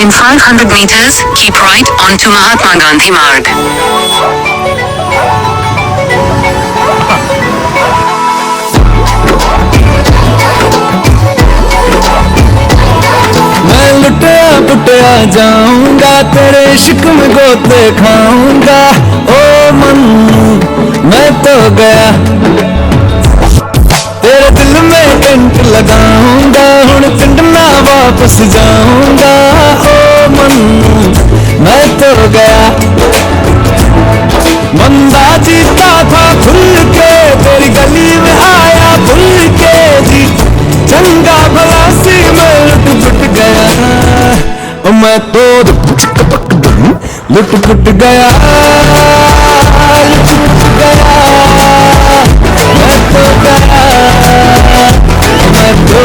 In 500 meters, keep right onto Mahatma Gandhi Marg. मैं लुटिया पुटिया जाऊंगा, तेरे इश्क में गोते खाऊंगा। ओ मन मैं तो गया, तेरे दिल में टेंट लगाऊंगा, हुण पिंड ना वापस जाऊंगा। ओ मन मैं तो गया, मंदा जीता था खुल के, तेरी गली में आया भूल के जी। चंगा भला सी मैं लुट गया, मैं तो लुट पुट गया, लुट गया। मैं तो गया, मैं तो